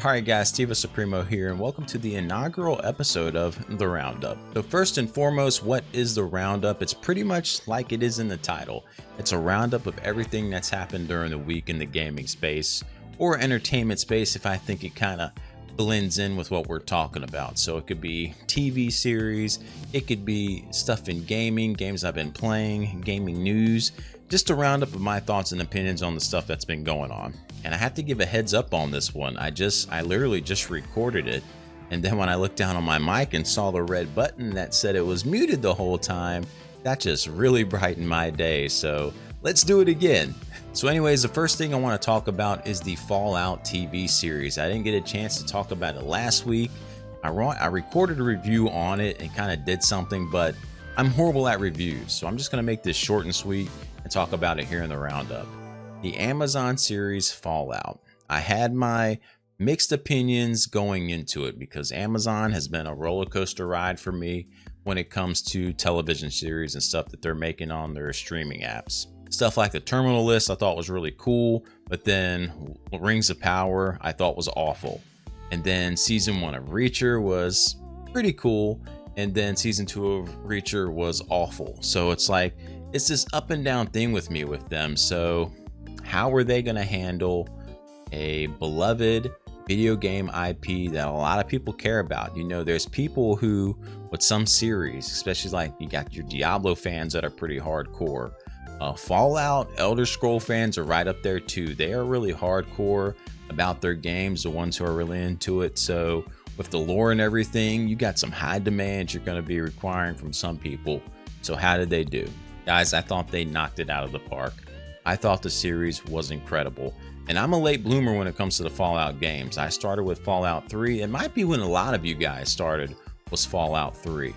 Alright guys, Steve Supremo here, and welcome to the inaugural episode of The Roundup. So first and foremost, what is The Roundup? It's pretty much like it is in the title. It's a roundup of everything that's happened during the week in the gaming space, or entertainment space if I think it kind of blends in with what we're talking about. So it could be TV series, it could be stuff in gaming, games I've been playing, gaming news, just a roundup of my thoughts and opinions on the stuff that's been going on. And I have to give a heads up on this one. I literally just recorded it, and then when I looked down on my mic and saw the red button that said it was muted the whole time, that just really brightened my day. So let's do it again. So anyways, the first thing I want to talk about is the Fallout TV series. I didn't get a chance to talk about it last week. I recorded a review on it and kind of did something, but I'm horrible at reviews. So I'm just going to make this short and sweet and talk about it here in the roundup. The Amazon series Fallout. I had my mixed opinions going into it because Amazon has been a roller coaster ride for me when it comes to television series and stuff that they're making on their streaming apps. Stuff like the Terminal List I thought was really cool, but then Rings of Power I thought was awful. And then season 1 of Reacher was pretty cool, and then season 2 of Reacher was awful. So it's like, it's this up and down thing with me with them. So how are they going to handle a beloved video game IP that a lot of people care about? You know, there's people who, with some series, especially like you got your Diablo fans that are pretty hardcore. Fallout, Elder Scroll fans are right up there too. They are really hardcore about their games, the ones who are really into it. So with the lore and everything, you got some high demands you're going to be requiring from some people. So how did they do? Guys, I thought they knocked it out of the park. I thought the series was incredible. And I'm a late bloomer when it comes to the Fallout games. I started with Fallout 3. It might be when a lot of you guys started was Fallout 3.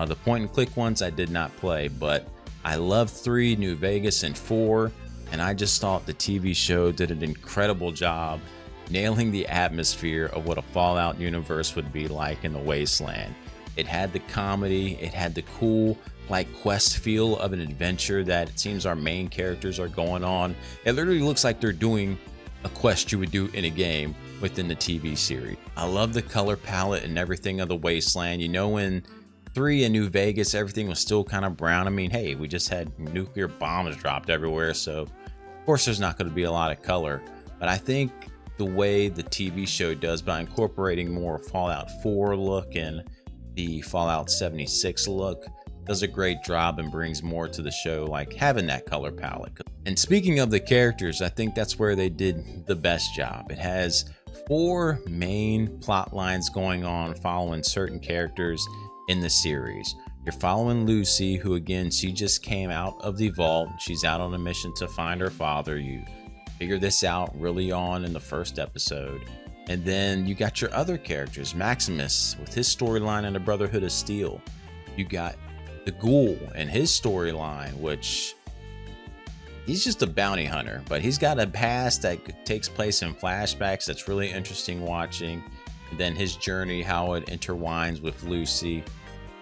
The point and click ones I did not play, but I loved 3, New Vegas, and 4. And I just thought the TV show did an incredible job nailing the atmosphere of what a Fallout universe would be like in the Wasteland. It had the comedy, it had the cool like quest feel of an adventure that it seems our main characters are going on. It literally looks like they're doing a quest you would do in a game within the TV series. I love the color palette and everything of the Wasteland. You know, in 3 in New Vegas, everything was still kind of brown. I mean, hey, we just had nuclear bombs dropped everywhere, so of course there's not going to be a lot of color. But I think the way the TV show does by incorporating more Fallout 4 look and the Fallout 76 look does a great job and brings more to the show, like having that color palette. And speaking of the characters, I think that's where they did the best job. It has 4 main plot lines going on following certain characters in the series. You're following Lucy, who again, she just came out of the vault. She's out on a mission to find her father. You figure this out really on in the first episode. And then you got your other characters, Maximus with his storyline in the Brotherhood of Steel. You got the Ghoul and his storyline, which he's just a bounty hunter, but he's got a past that takes place in flashbacks that's really interesting watching. And then his journey, how it intertwines with Lucy,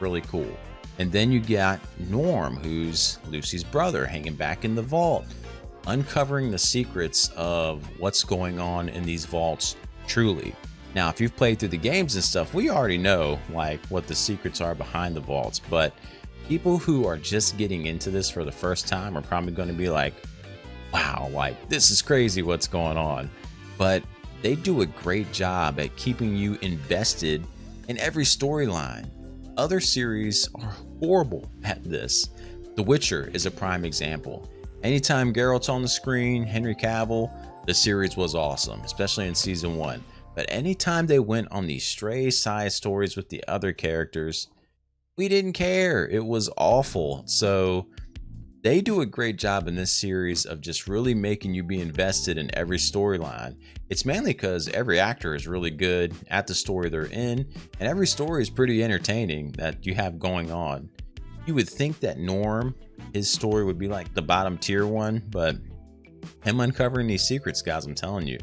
really cool. And then you got Norm, who's Lucy's brother, hanging back in the vault, uncovering the secrets of what's going on in these vaults truly. Now, if you've played through the games and stuff, we already know like what the secrets are behind the vaults, but people who are just getting into this for the first time are probably going to be like, wow, like this is crazy what's going on. But they do a great job at keeping you invested in every storyline. Other series are horrible at this. The Witcher is a prime example. Anytime Geralt's on the screen, Henry Cavill, the series was awesome, especially in season 1. But anytime they went on these stray side stories with the other characters, we didn't care. It was awful. So they do a great job in this series of just really making you be invested in every storyline. It's mainly because every actor is really good at the story they're in, and every story is pretty entertaining that you have going on. You would think that Norm, his story would be like the bottom tier one, but him uncovering these secrets, guys, I'm telling you,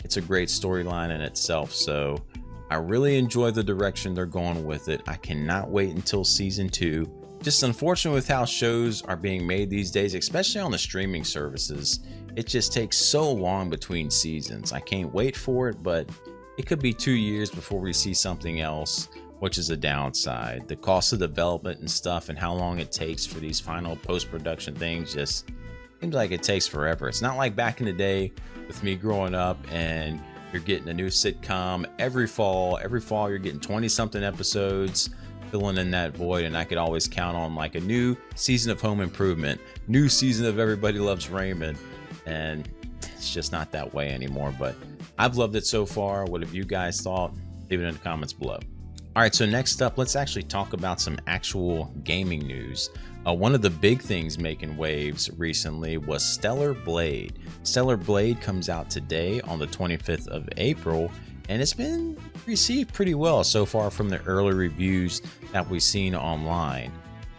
it's a great storyline in itself. So I really enjoy the direction they're going with it. I cannot wait until season 2. Just unfortunate with how shows are being made these days, especially on the streaming services. It just takes so long between seasons. I can't wait for it, but it could be 2 years before we see something else, which is a downside. The cost of development and stuff and how long it takes for these final post-production things just seems like it takes forever. It's not like back in the day with me growing up and you're getting a new sitcom every fall. Every fall you're getting 20 something episodes filling in that void, and I could always count on like a new season of Home Improvement, new season of Everybody Loves Raymond, and it's just not that way anymore. But I've loved it so far. What have you guys thought? Leave it in the comments below. All right, so next up, let's actually talk about some actual gaming news. One of the big things making waves recently was Stellar Blade. Stellar Blade comes out today on the 25th of April, and it's been received pretty well so far from the early reviews that we've seen online.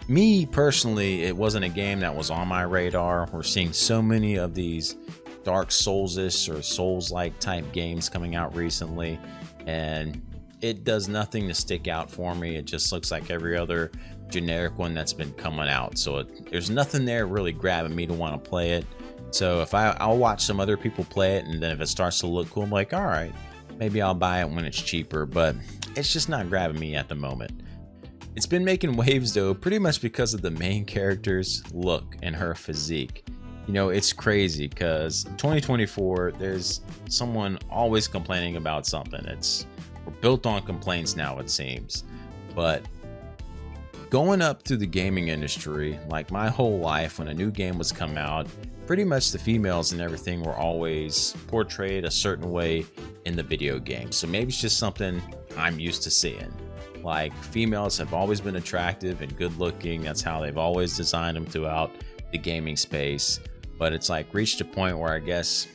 Me personally, it wasn't a game that was on my radar. We're seeing so many of these Dark Souls-ish or Souls-like type games coming out recently, and it does nothing to stick out for me. It just looks like every other generic one that's been coming out. So there's nothing there really grabbing me to want to play it. So if I'll watch some other people play it, and then if it starts to look cool, I'm like, all right, maybe I'll buy it when it's cheaper, but it's just not grabbing me at the moment. It's been making waves though, pretty much because of the main character's look and her physique. You know, it's crazy because 2024, there's someone always complaining about something. We're built on complaints now, it seems. But going up through the gaming industry, like my whole life, when a new game was come out, pretty much the females and everything were always portrayed a certain way in the video game. So maybe it's just something I'm used to seeing. Like, females have always been attractive and good looking. That's how they've always designed them throughout the gaming space. But it's like reached a point where I guess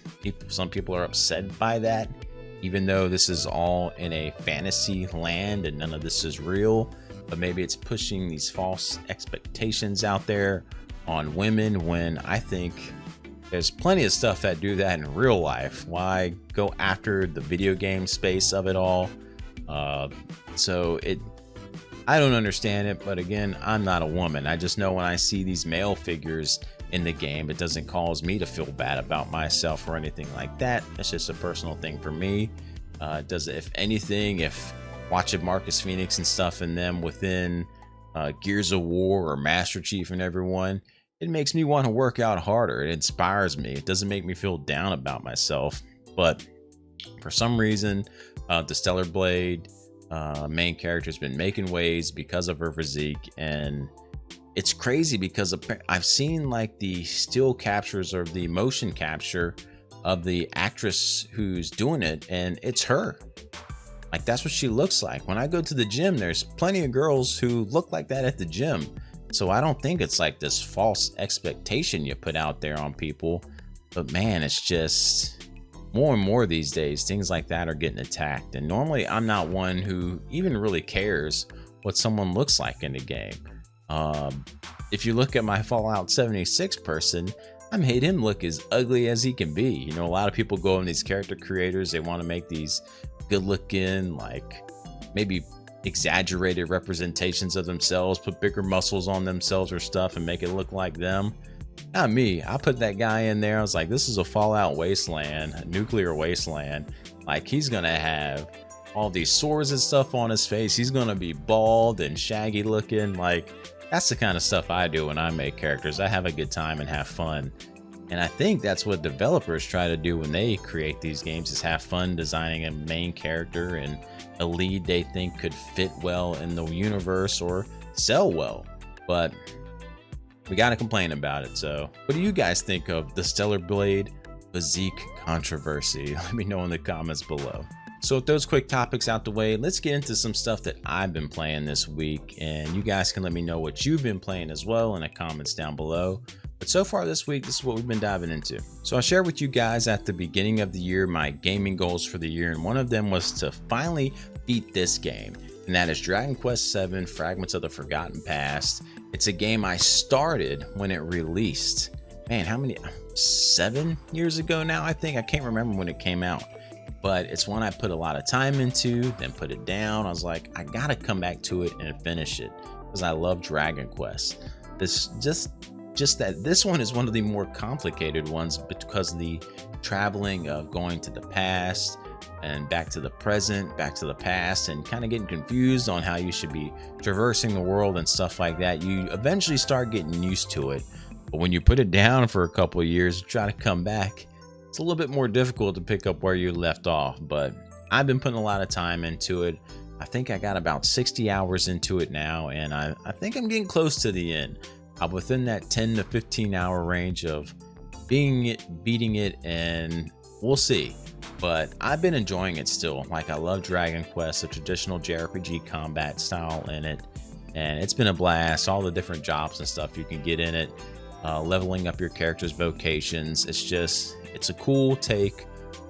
some people are upset by that, even though this is all in a fantasy land and none of this is real. But maybe it's pushing these false expectations out there on women, when I think there's plenty of stuff that do that in real life. Why go after the video game space of it all? I don't understand it, but again, I'm not a woman. I just know when I see these male figures in the game, it doesn't cause me to feel bad about myself or anything like that. It's just a personal thing for me. If anything, if watching Marcus Phoenix and stuff and them within Gears of War or Master Chief and everyone, it makes me want to work out harder. It inspires me. It doesn't make me feel down about myself. But for some reason, the Stellar Blade main character has been making waves because of her physique, and it's crazy because I've seen like the still captures or the motion capture of the actress who's doing it, and it's her. Like, that's what she looks like. When I go to the gym, there's plenty of girls who look like that at the gym. So I don't think it's like this false expectation you put out there on people. But man, it's just more and more these days, things like that are getting attacked. And normally I'm not one who even really cares what someone looks like in the game. If you look at my Fallout 76 person, I made him look as ugly as he can be. You know, a lot of people go on these character creators, they want to make these good looking, like maybe exaggerated representations of themselves, put bigger muscles on themselves or stuff and make it look like them. Not me. I put that guy in there. I was like, this is a Fallout wasteland, a nuclear wasteland. Like, he's gonna have all these swords and stuff on his face. He's gonna be bald and shaggy looking. Like, that's the kind of stuff I do when I make characters. I have a good time and have fun. And I think that's what developers try to do when they create these games, is have fun designing a main character and a lead they think could fit well in the universe or sell well. But we gotta complain about it. So what do you guys think of the Stellar Blade physique controversy? Let me know in the comments below. So with those quick topics out the way, let's get into some stuff that I've been playing this week, and you guys can let me know what you've been playing as well in the comments down below. But so far this week, this is what we've been diving into. So I shared with you guys at the beginning of the year my gaming goals for the year, and one of them was to finally beat this game, and that is Dragon Quest VII Fragments of the Forgotten Past. It's a game I started when it released. Man, how many? 7 years ago now, I think. I can't remember when it came out. But it's one I put a lot of time into, then put it down. I was like, I gotta come back to it and finish it because I love Dragon Quest. This one is one of the more complicated ones because of the traveling of going to the past and back to the present, back to the past, and kind of getting confused on how you should be traversing the world and stuff like that. You eventually start getting used to it. But when you put it down for a couple of years, try to come back, it's a little bit more difficult to pick up where you left off. But I've been putting a lot of time into it. I think I got about 60 hours into it now, and I think I'm getting close to the end. I'm within that 10 to 15 hour range of beating it, and we'll see. But I've been enjoying it still. Like, I love Dragon Quest, the traditional JRPG combat style in it, and it's been a blast. All the different jobs and stuff you can get in it, leveling up your character's vocations. It's a cool take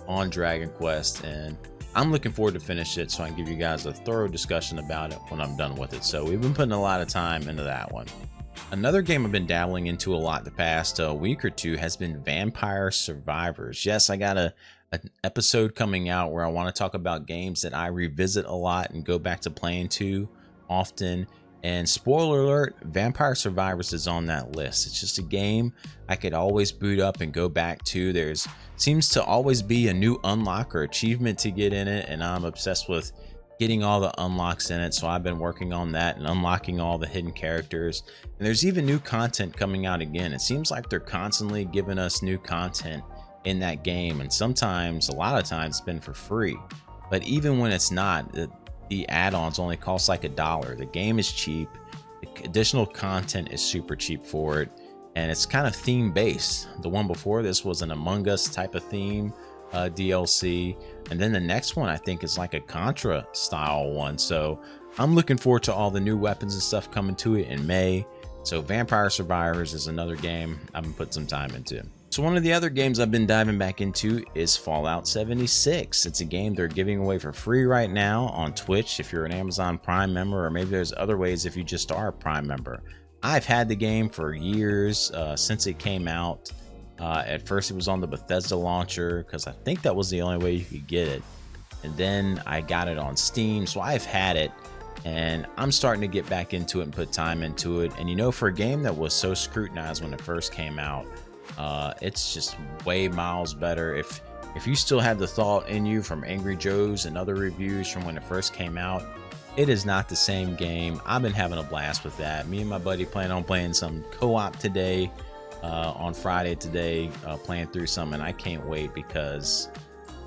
on Dragon Quest, and I'm looking forward to finish it so I can give you guys a thorough discussion about it when I'm done with it. So we've been putting a lot of time into that one. Another game I've been dabbling into a lot the past week or two has been Vampire Survivors. Yes, I got an episode coming out where I want to talk about games that I revisit a lot and go back to playing too often. And spoiler alert, Vampire Survivors is on that list. It's just a game I could always boot up and go back to. Seems to always be a new unlock or achievement to get in it, and I'm obsessed with getting all the unlocks in it. So I've been working on that and unlocking all the hidden characters. And there's even new content coming out again. It seems like they're constantly giving us new content in that game, and sometimes, a lot of times, it's been for free. But even when it's not, the add-ons only cost like $1. The game is cheap. The additional content is super cheap for it, and it's kind of theme based. The one before this was an Among Us type of theme DLC, and then the next one I think is like a Contra style one. So I'm looking forward to all the new weapons and stuff coming to it in May. So Vampire Survivors is another game I've been putting some time into. So one of the other games I've been diving back into is Fallout 76. It's a game they're giving away for free right now on Twitch if you're an Amazon Prime member, or maybe there's other ways if you just are a Prime member. I've had the game for years, since it came out. At first it was on the Bethesda launcher because I think that was the only way you could get it. And then I got it on Steam, so I've had it. And I'm starting to get back into it and put time into it. And you know, for a game that was so scrutinized when it first came out, it's just way miles better. If you still have the thought in you from Angry Joe's and other reviews from when it first came out, it is not the same game. I've been having a blast with that. Me and my buddy plan on playing some co-op today, on Friday today, playing through some, and I can't wait because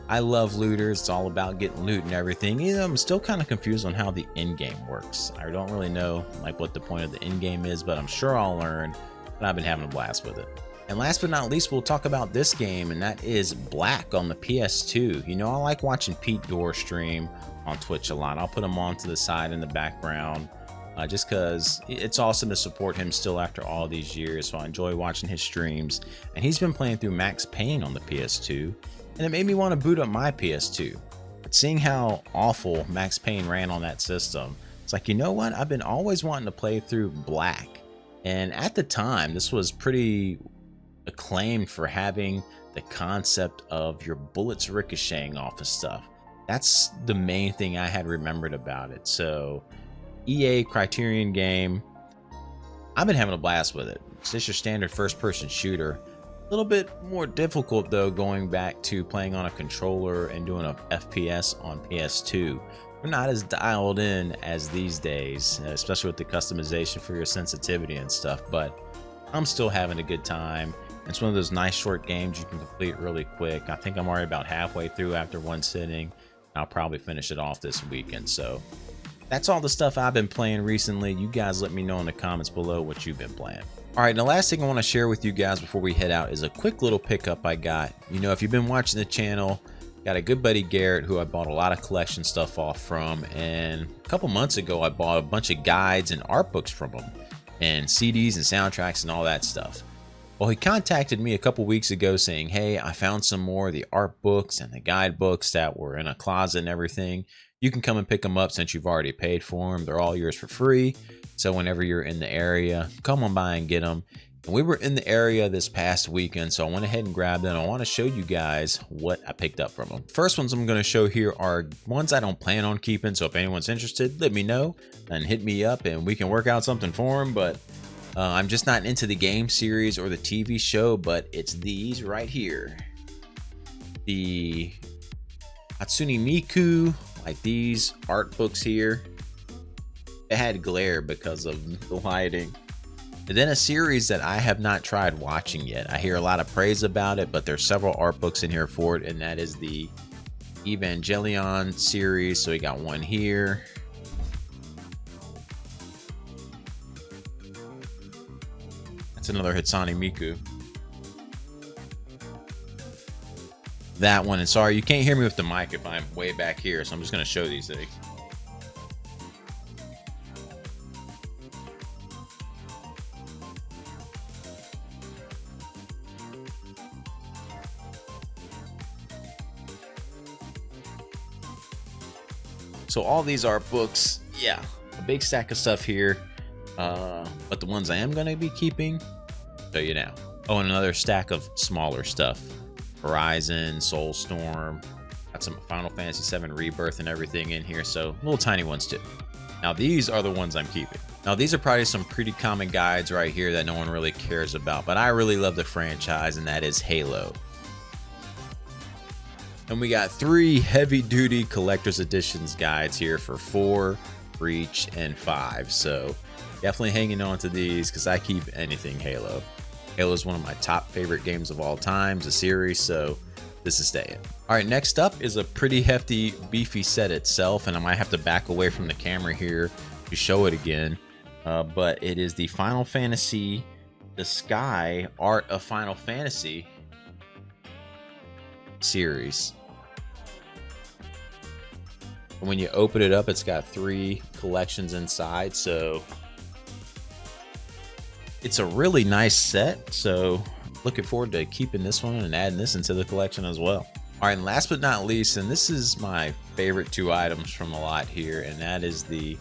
I love looters. It's all about getting loot and everything. You know, I'm still kind of confused on how the end game works. I don't really know like what the point of the end game is, but I'm sure I'll learn, and I've been having a blast with it. And last but not least, we'll talk about this game, and that is Black on the PS2. You know, I like watching Pete Dorr stream on Twitch a lot. I'll put him on to the side in the background, just because it's awesome to support him still after all these years. So I enjoy watching his streams. And he's been playing through Max Payne on the PS2, and it made me want to boot up my PS2. But seeing how awful Max Payne ran on that system, it's like, you know what? I've been always wanting to play through Black. And at the time, this was pretty acclaimed for having the concept of your bullets ricocheting off of stuff. That's the main thing I had remembered about it. So EA Criterion game, I've been having a blast with it. It's just your standard first-person shooter. A little bit more difficult though, going back to playing on a controller and doing a FPS on PS2. We're not as dialed in as these days, especially with the customization for your sensitivity and stuff, but I'm still having a good time. It's one of those nice short games you can complete really quick. I think I'm already about halfway through after one sitting. I'll probably finish it off this weekend. So that's all the stuff I've been playing recently. You guys let me know in the comments below what you've been playing. All right, and the last thing I want to share with you guys before we head out is a quick little pickup I got. You know, if you've been watching the channel, got a good buddy Garrett who I bought a lot of collection stuff off from, and a couple months ago I bought a bunch of guides and art books from him, and CDs and soundtracks and all that stuff. Well, he contacted me a couple weeks ago saying, hey, I found some more of the art books and the guidebooks that were in a closet and everything. You can come and pick them up since you've already paid for them. They're all yours for free. So whenever you're in the area, come on by and get them. And we were in the area this past weekend, so I went ahead and grabbed them. I want to show you guys what I picked up from them. First ones I'm going to show here are ones I don't plan on keeping. So if anyone's interested, let me know and hit me up and we can work out something for them. But I'm just not into the game series or the TV show, but it's these right here. The Hatsune Miku, like these art books here. It had glare because of the lighting. And then a series that I have not tried watching yet. I hear a lot of praise about it, but there's several art books in here for it, and that is the Evangelion series. So we got one here. That's another Hatsune Miku. That one, and sorry, you can't hear me with the mic if I'm way back here, so I'm just going to show these things. So all these art books, yeah, a big stack of stuff here. But the ones I am going to be keeping, show you now. Oh, and another stack of smaller stuff. Horizon, Soulstorm, got some Final Fantasy VII Rebirth and everything in here, so little tiny ones too. Now these are the ones I'm keeping. Now these are probably some pretty common guides right here that no one really cares about, but I really love the franchise, and that is Halo. And we got 3 heavy-duty collector's editions guides here for 4, Reach, and 5. So definitely hanging on to these because I keep anything Halo. Halo is one of my top favorite games of all time, a series, so this is staying. All right, next up is a pretty hefty, beefy set itself, and I might have to back away from the camera here to show it again. But it is the Final Fantasy, the Sky Art of Final Fantasy series. And when you open it up, it's got 3 collections inside, so it's a really nice set. So looking forward to keeping this one and adding this into the collection as well. All right, and last but not least, and this is my favorite 2 items from the lot here, and that is the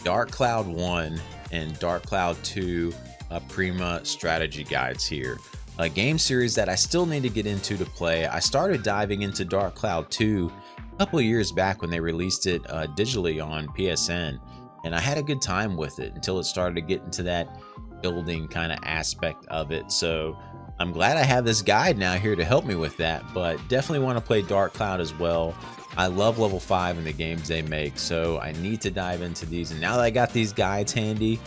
Dark Cloud 1 and Dark Cloud 2 Prima strategy guides here. A game series that I still need to get into to play. I started diving into Dark Cloud 2 a couple of years back when they released it digitally on PSN, and I had a good time with it until it started to get into that building kind of aspect of it. So I'm glad I have this guide now here to help me with that, but definitely want to play Dark Cloud as well. I love level 5 in the games they make, so I need to dive into these, and now that I got these guides handy,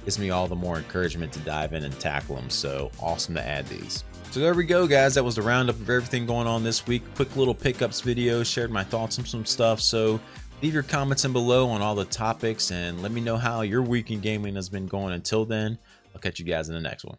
gives me all the more encouragement to dive in and tackle them. So awesome to add these. So there we go, guys. That was the roundup of everything going on this week. Quick little pickups video, shared my thoughts on some stuff. So leave your comments in below on all the topics and let me know how your week in gaming has been going. Until then, I'll catch you guys in the next one.